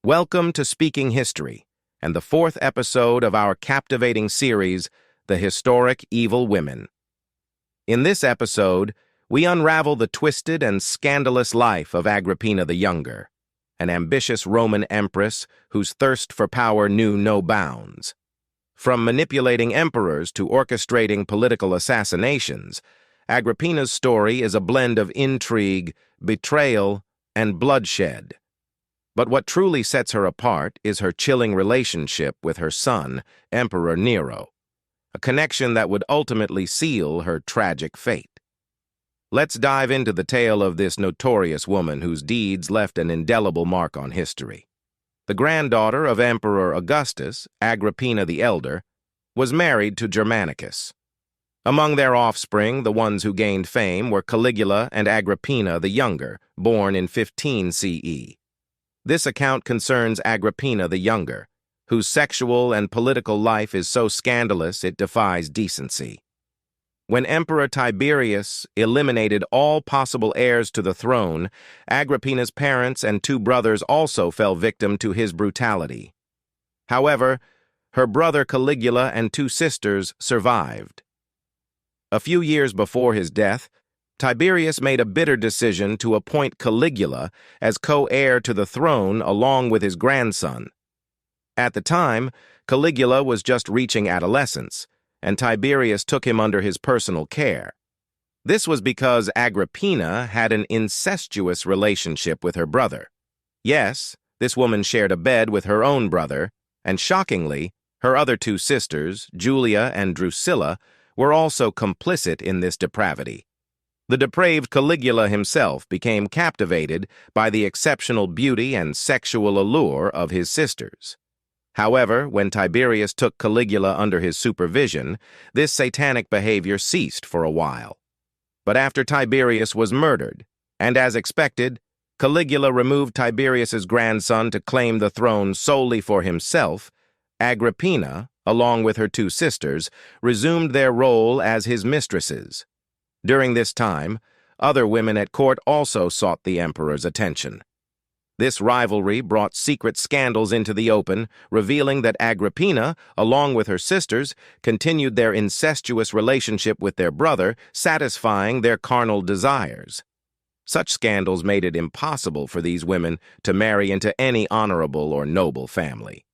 Welcome to Speaking History and the fourth episode of our captivating series, The Historic Evil Women. In this episode, we unravel the twisted and scandalous life of Agrippina the Younger, an ambitious Roman empress whose thirst for power knew no bounds. From manipulating emperors to orchestrating political assassinations, Agrippina's story is a blend of intrigue, betrayal, and bloodshed. But what truly sets her apart is her chilling relationship with her son, Emperor Nero, a connection that would ultimately seal her tragic fate. Let's dive into the tale of this notorious woman whose deeds left an indelible mark on history. The granddaughter of Emperor Augustus, Agrippina the Elder, was married to Germanicus. Among their offspring, the ones who gained fame were Caligula and Agrippina the Younger, born in 15 CE. This account concerns Agrippina the Younger, whose sexual and political life is so scandalous it defies decency. When Emperor Tiberius eliminated all possible heirs to the throne, Agrippina's parents and two brothers also fell victim to his brutality. However, her brother Caligula and two sisters survived. A few years before his death, Tiberius made a bitter decision to appoint Caligula as co-heir to the throne along with his grandson. At the time, Caligula was just reaching adolescence, and Tiberius took him under his personal care. This was because Agrippina had an incestuous relationship with her brother. Yes, this woman shared a bed with her own brother, and shockingly, her other two sisters, Julia and Drusilla, were also complicit in this depravity. The depraved Caligula himself became captivated by the exceptional beauty and sexual allure of his sisters. However, when Tiberius took Caligula under his supervision, this satanic behavior ceased for a while. But after Tiberius was murdered, and as expected, Caligula removed Tiberius's grandson to claim the throne solely for himself, Agrippina, along with her two sisters, resumed their role as his mistresses. During this time, other women at court also sought the emperor's attention. This rivalry brought secret scandals into the open, revealing that Agrippina, along with her sisters, continued their incestuous relationship with their brother, satisfying their carnal desires. Such scandals made it impossible for these women to marry into any honorable or noble family.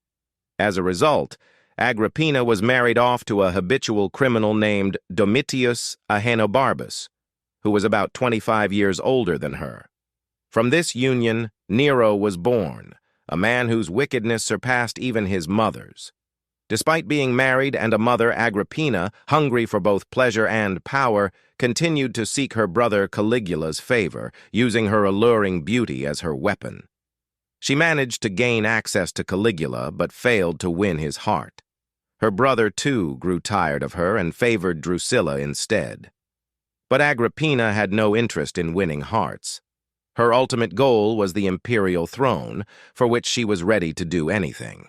As a result, Agrippina was married off to a habitual criminal named Domitius Ahenobarbus, who was about 25 years older than her. From this union, Nero was born, a man whose wickedness surpassed even his mother's. Despite being married and a mother, Agrippina, hungry for both pleasure and power, continued to seek her brother Caligula's favor, using her alluring beauty as her weapon. She managed to gain access to Caligula, but failed to win his heart. Her brother, too, grew tired of her and favored Drusilla instead. But Agrippina had no interest in winning hearts. Her ultimate goal was the imperial throne, for which she was ready to do anything.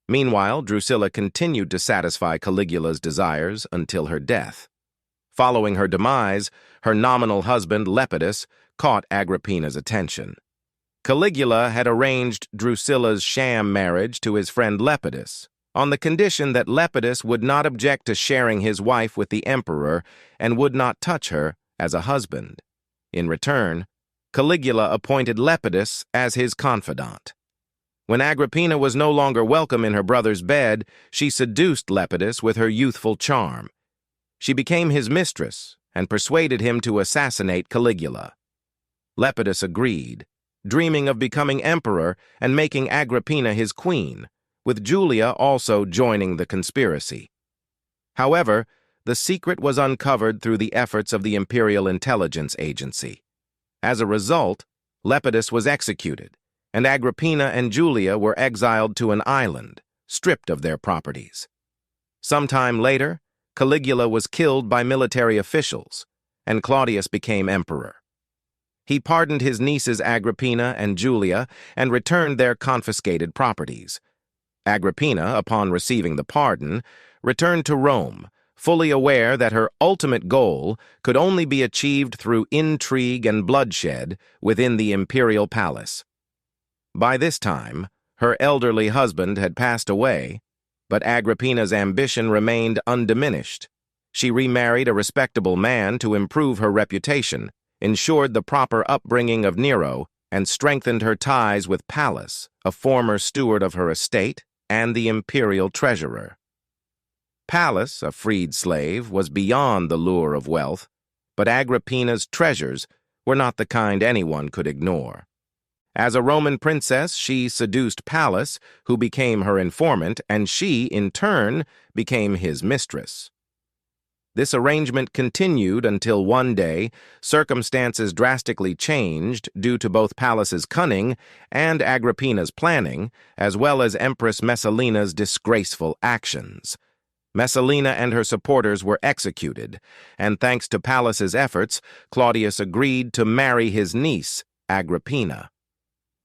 Meanwhile, Drusilla continued to satisfy Caligula's desires until her death. Following her demise, her nominal husband, Lepidus, caught Agrippina's attention. Caligula had arranged Drusilla's sham marriage to his friend Lepidus, on the condition that Lepidus would not object to sharing his wife with the emperor and would not touch her as a husband. In return, Caligula appointed Lepidus as his confidant. When Agrippina was no longer welcome in her brother's bed, she seduced Lepidus with her youthful charm. She became his mistress and persuaded him to assassinate Caligula. Lepidus agreed, dreaming of becoming emperor and making Agrippina his queen, with Julia also joining the conspiracy. However, the secret was uncovered through the efforts of the Imperial Intelligence Agency. As a result, Lepidus was executed, and Agrippina and Julia were exiled to an island, stripped of their properties. Sometime later, Caligula was killed by military officials, and Claudius became emperor. He pardoned his nieces Agrippina and Julia and returned their confiscated properties. Agrippina, upon receiving the pardon, returned to Rome, fully aware that her ultimate goal could only be achieved through intrigue and bloodshed within the imperial palace. By this time, her elderly husband had passed away, but Agrippina's ambition remained undiminished. She remarried a respectable man to improve her reputation, ensured the proper upbringing of Nero, and strengthened her ties with Pallas, a former steward of her estate, and the imperial treasurer. Pallas, a freed slave, was beyond the lure of wealth, but Agrippina's treasures were not the kind anyone could ignore. As a Roman princess, she seduced Pallas, who became her informant, and she, in turn, became his mistress. This arrangement continued until one day, circumstances drastically changed due to both Pallas's cunning and Agrippina's planning, as well as Empress Messalina's disgraceful actions. Messalina and her supporters were executed, and thanks to Pallas's efforts, Claudius agreed to marry his niece, Agrippina.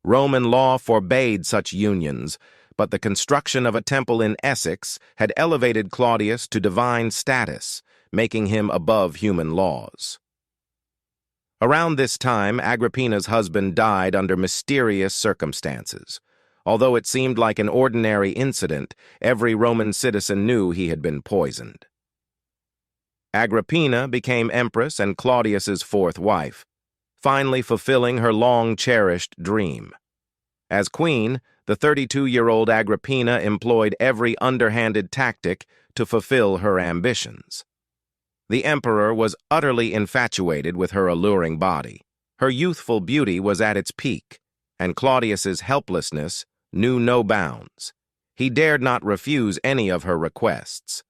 Roman law forbade such unions, but the construction of a temple in Essex had elevated Claudius to divine status, making him above human laws. Around this time, Agrippina's husband died under mysterious circumstances. Although it seemed like an ordinary incident, every Roman citizen knew he had been poisoned. Agrippina became empress and Claudius's fourth wife, finally fulfilling her long-cherished dream. As queen, the 32-year-old Agrippina employed every underhanded tactic to fulfill her ambitions. The emperor was utterly infatuated with her alluring body. Her youthful beauty was at its peak, and Claudius's helplessness knew no bounds. He dared not refuse any of her requests.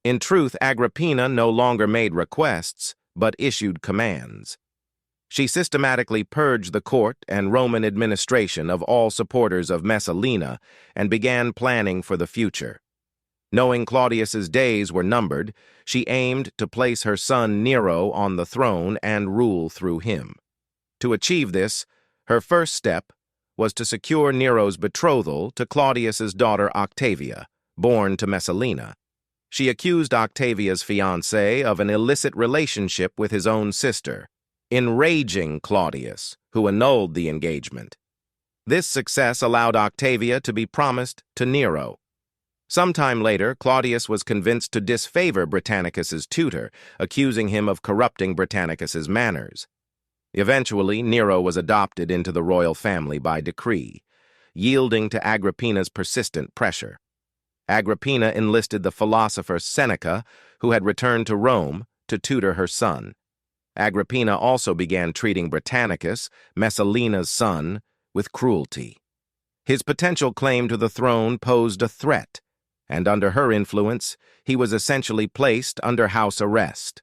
In truth, Agrippina no longer made requests, but issued commands. She systematically purged the court and Roman administration of all supporters of Messalina and began planning for the future. Knowing Claudius's days were numbered, she aimed to place her son Nero on the throne and rule through him. To achieve this, her first step was to secure Nero's betrothal to Claudius's daughter Octavia, born to Messalina. She accused Octavia's fiancé of an illicit relationship with his own sister, enraging Claudius, who annulled the engagement. This success allowed Octavia to be promised to Nero. Sometime later, Claudius was convinced to disfavor Britannicus's tutor, accusing him of corrupting Britannicus's manners. Eventually, Nero was adopted into the royal family by decree, yielding to Agrippina's persistent pressure. Agrippina enlisted the philosopher Seneca, who had returned to Rome, to tutor her son. Agrippina also began treating Britannicus, Messalina's son, with cruelty. His potential claim to the throne posed a threat, and under her influence, he was essentially placed under house arrest.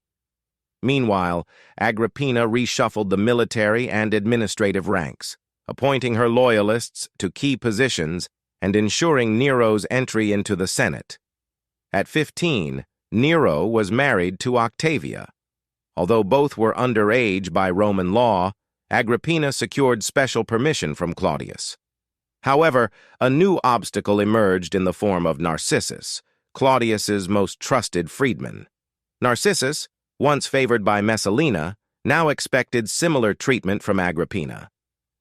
Meanwhile, Agrippina reshuffled the military and administrative ranks, appointing her loyalists to key positions and ensuring Nero's entry into the Senate. At 15, Nero was married to Octavia. Although both were underage by Roman law, Agrippina secured special permission from Claudius. However, a new obstacle emerged in the form of Narcissus, Claudius's most trusted freedman. Narcissus, once favored by Messalina, now expected similar treatment from Agrippina.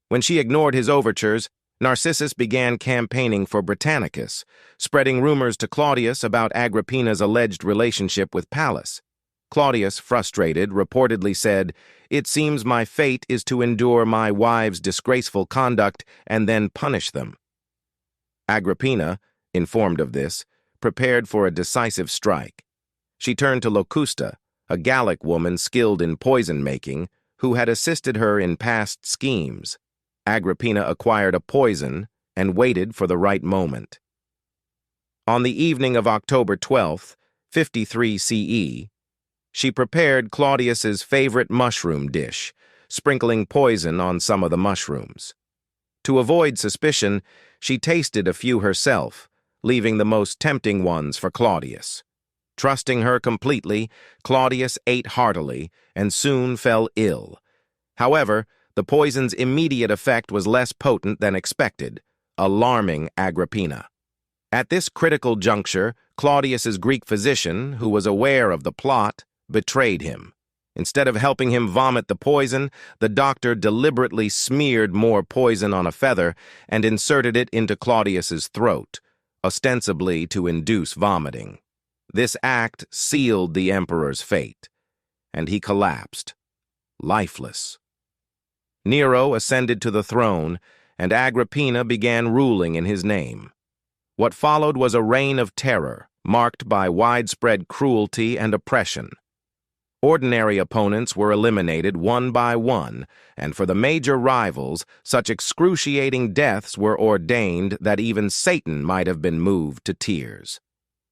When she ignored his overtures, Narcissus began campaigning for Britannicus, spreading rumors to Claudius about Agrippina's alleged relationship with Pallas. Claudius, frustrated, reportedly said, "It seems my fate is to endure my wives' disgraceful conduct and then punish them." Agrippina, informed of this, prepared for a decisive strike. She turned to Locusta, a Gallic woman skilled in poison-making, who had assisted her in past schemes. Agrippina acquired a poison and waited for the right moment. On the evening of October 12th, 53 CE, she prepared Claudius's favorite mushroom dish, sprinkling poison on some of the mushrooms. To avoid suspicion, she tasted a few herself, leaving the most tempting ones for Claudius. Trusting her completely, Claudius ate heartily and soon fell ill. However, the poison's immediate effect was less potent than expected, alarming Agrippina. At this critical juncture, Claudius's Greek physician, who was aware of the plot, betrayed him. Instead of helping him vomit the poison, the doctor deliberately smeared more poison on a feather and inserted it into Claudius's throat, ostensibly to induce vomiting. This act sealed the emperor's fate, and he collapsed, lifeless. Nero ascended to the throne, and Agrippina began ruling in his name. What followed was a reign of terror, marked by widespread cruelty and oppression. Ordinary opponents were eliminated one by one, and for the major rivals, such excruciating deaths were ordained that even Satan might have been moved to tears.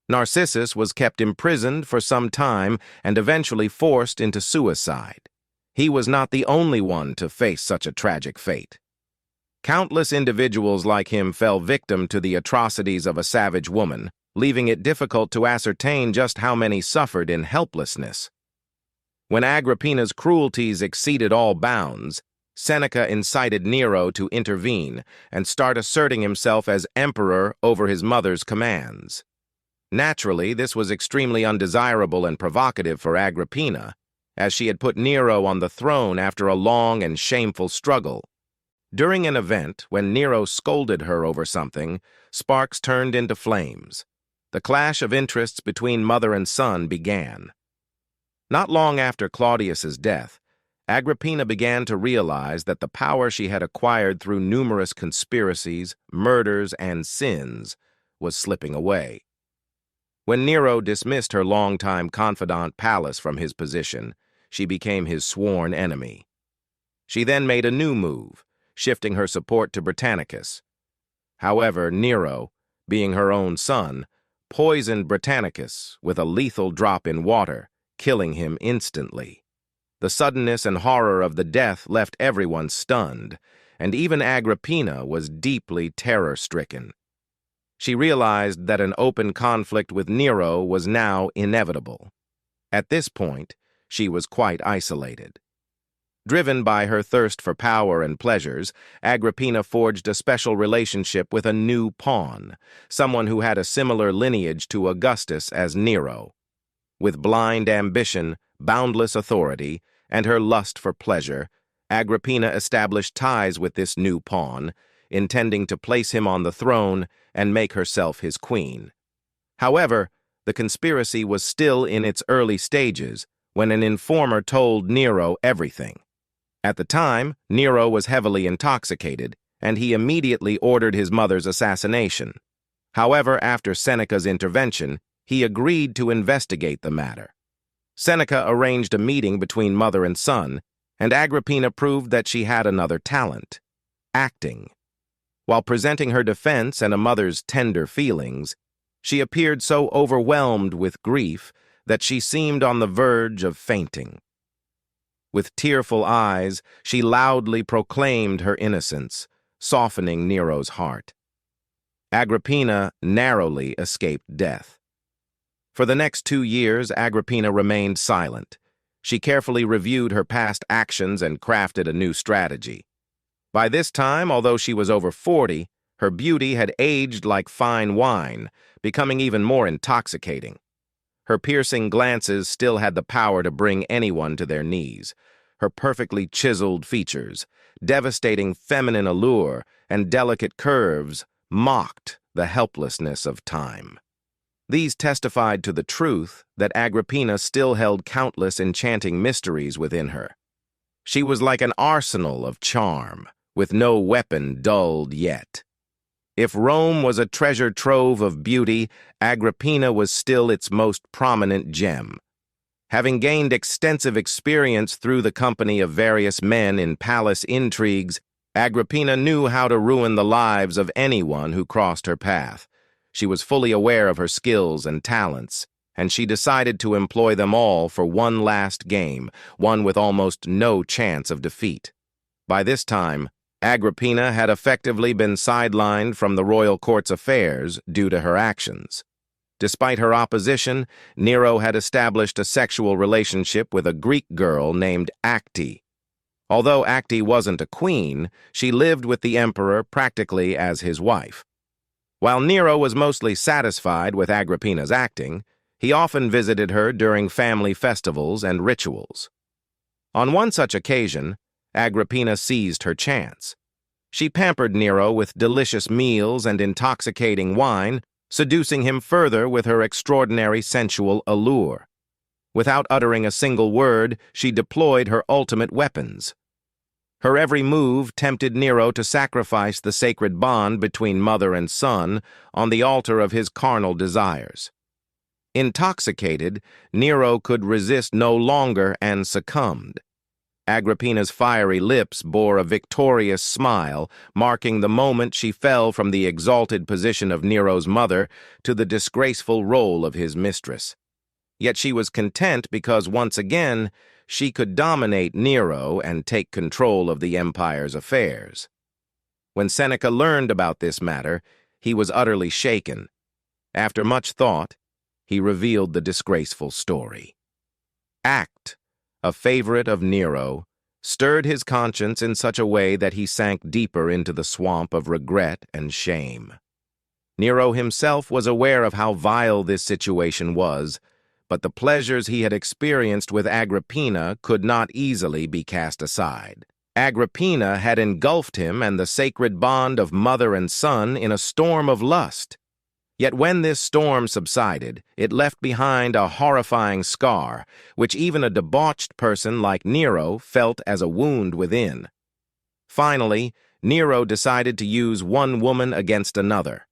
Narcissus was kept imprisoned for some time and eventually forced into suicide. He was not the only one to face such a tragic fate. Countless individuals like him fell victim to the atrocities of a savage woman, leaving it difficult to ascertain just how many suffered in helplessness. When Agrippina's cruelties exceeded all bounds, Seneca incited Nero to intervene and start asserting himself as emperor over his mother's commands. Naturally, this was extremely undesirable and provocative for Agrippina, as she had put Nero on the throne after a long and shameful struggle. During an event, when Nero scolded her over something, sparks turned into flames. The clash of interests between mother and son began. Not long after Claudius's death, Agrippina began to realize that the power she had acquired through numerous conspiracies, murders, and sins was slipping away. When Nero dismissed her longtime confidant Pallas from his position, she became his sworn enemy. She then made a new move, shifting her support to Britannicus. However, Nero, being her own son, poisoned Britannicus with a lethal drop in water, killing him instantly. The suddenness and horror of the death left everyone stunned, and even Agrippina was deeply terror-stricken. She realized that an open conflict with Nero was now inevitable. At this point, she was quite isolated. Driven by her thirst for power and pleasures, Agrippina forged a special relationship with a new pawn, someone who had a similar lineage to Augustus as Nero. With blind ambition, boundless authority, and her lust for pleasure, Agrippina established ties with this new pawn, intending to place him on the throne and make herself his queen. However, the conspiracy was still in its early stages when an informer told Nero everything. At the time, Nero was heavily intoxicated, and he immediately ordered his mother's assassination. However, after Seneca's intervention, he agreed to investigate the matter. Seneca arranged a meeting between mother and son, and Agrippina proved that she had another talent: acting. While presenting her defense and a mother's tender feelings, she appeared so overwhelmed with grief that she seemed on the verge of fainting. With tearful eyes, she loudly proclaimed her innocence, softening Nero's heart. Agrippina narrowly escaped death. For the next 2 years, Agrippina remained silent. She carefully reviewed her past actions and crafted a new strategy. By this time, although she was over 40, her beauty had aged like fine wine, becoming even more intoxicating. Her piercing glances still had the power to bring anyone to their knees. Her perfectly chiseled features, devastating feminine allure, and delicate curves mocked the helplessness of time. These testified to the truth that Agrippina still held countless enchanting mysteries within her. She was like an arsenal of charm, with no weapon dulled yet. If Rome was a treasure trove of beauty, Agrippina was still its most prominent gem. Having gained extensive experience through the company of various men in palace intrigues, Agrippina knew how to ruin the lives of anyone who crossed her path. She was fully aware of her skills and talents, and she decided to employ them all for one last game, one with almost no chance of defeat. By this time, Agrippina had effectively been sidelined from the royal court's affairs due to her actions. Despite her opposition, Nero had established a sexual relationship with a Greek girl named Acte. Although Acte wasn't a queen, she lived with the emperor practically as his wife. While Nero was mostly satisfied with Agrippina's acting, he often visited her during family festivals and rituals. On one such occasion, Agrippina seized her chance. She pampered Nero with delicious meals and intoxicating wine, seducing him further with her extraordinary sensual allure. Without uttering a single word, she deployed her ultimate weapons. Her every move tempted Nero to sacrifice the sacred bond between mother and son on the altar of his carnal desires. Intoxicated, Nero could resist no longer and succumbed. Agrippina's fiery lips bore a victorious smile, marking the moment she fell from the exalted position of Nero's mother to the disgraceful role of his mistress. Yet she was content because once again she could dominate Nero and take control of the empire's affairs. When Seneca learned about this matter, he was utterly shaken. After much thought, he revealed the disgraceful story. Act, a favorite of Nero, stirred his conscience in such a way that he sank deeper into the swamp of regret and shame. Nero himself was aware of how vile this situation was, but the pleasures he had experienced with Agrippina could not easily be cast aside. Agrippina had engulfed him and the sacred bond of mother and son in a storm of lust. Yet when this storm subsided, it left behind a horrifying scar, which even a debauched person like Nero felt as a wound within. Finally, Nero decided to use one woman against another.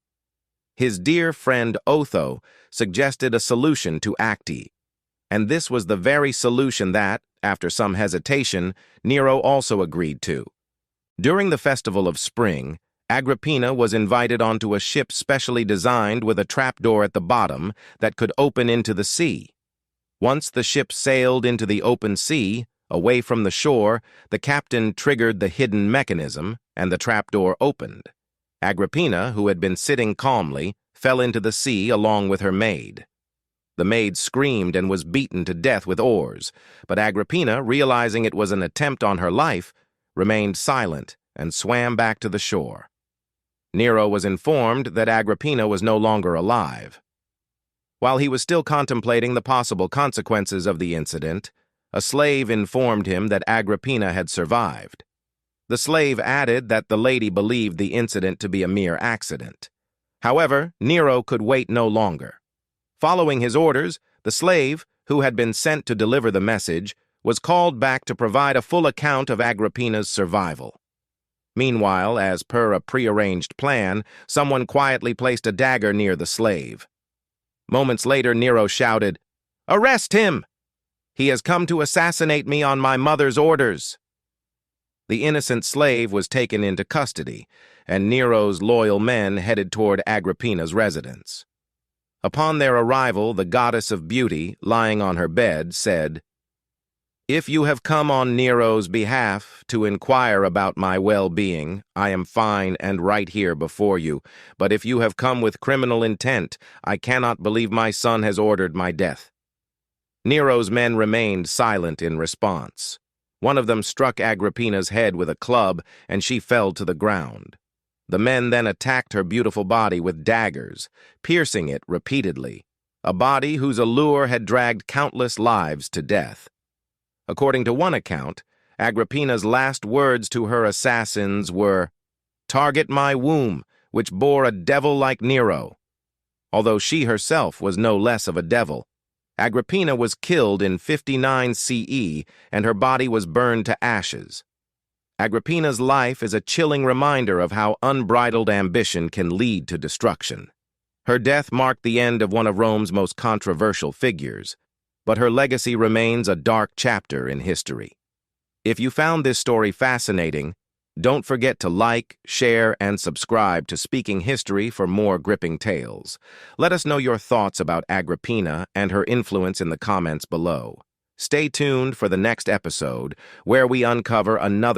His dear friend Otho suggested a solution to Acti, and this was the very solution that, after some hesitation, Nero also agreed to. During the festival of spring, Agrippina was invited onto a ship specially designed with a trapdoor at the bottom that could open into the sea. Once the ship sailed into the open sea, away from the shore, the captain triggered the hidden mechanism, and the trapdoor opened. Agrippina, who had been sitting calmly, fell into the sea along with her maid. The maid screamed and was beaten to death with oars, but Agrippina, realizing it was an attempt on her life, remained silent and swam back to the shore. Nero was informed that Agrippina was no longer alive. While he was still contemplating the possible consequences of the incident, a slave informed him that Agrippina had survived. The slave added that the lady believed the incident to be a mere accident. However, Nero could wait no longer. Following his orders, the slave, who had been sent to deliver the message, was called back to provide a full account of Agrippina's survival. Meanwhile, as per a prearranged plan, someone quietly placed a dagger near the slave. Moments later, Nero shouted, "Arrest him! He has come to assassinate me on my mother's orders." The innocent slave was taken into custody, and Nero's loyal men headed toward Agrippina's residence. Upon their arrival, the goddess of beauty, lying on her bed, said, "If you have come on Nero's behalf to inquire about my well-being, I am fine and right here before you. But if you have come with criminal intent, I cannot believe my son has ordered my death." Nero's men remained silent in response. One of them struck Agrippina's head with a club, and she fell to the ground. The men then attacked her beautiful body with daggers, piercing it repeatedly, a body whose allure had dragged countless lives to death. According to one account, Agrippina's last words to her assassins were, "Target my womb, which bore a devil like Nero." Although she herself was no less of a devil, Agrippina was killed in 59 CE, and her body was burned to ashes. Agrippina's life is a chilling reminder of how unbridled ambition can lead to destruction. Her death marked the end of one of Rome's most controversial figures, but her legacy remains a dark chapter in history. If you found this story fascinating, don't forget to like, share, and subscribe to Speaking History for more gripping tales. Let us know your thoughts about Agrippina and her influence in the comments below. Stay tuned for the next episode, where we uncover another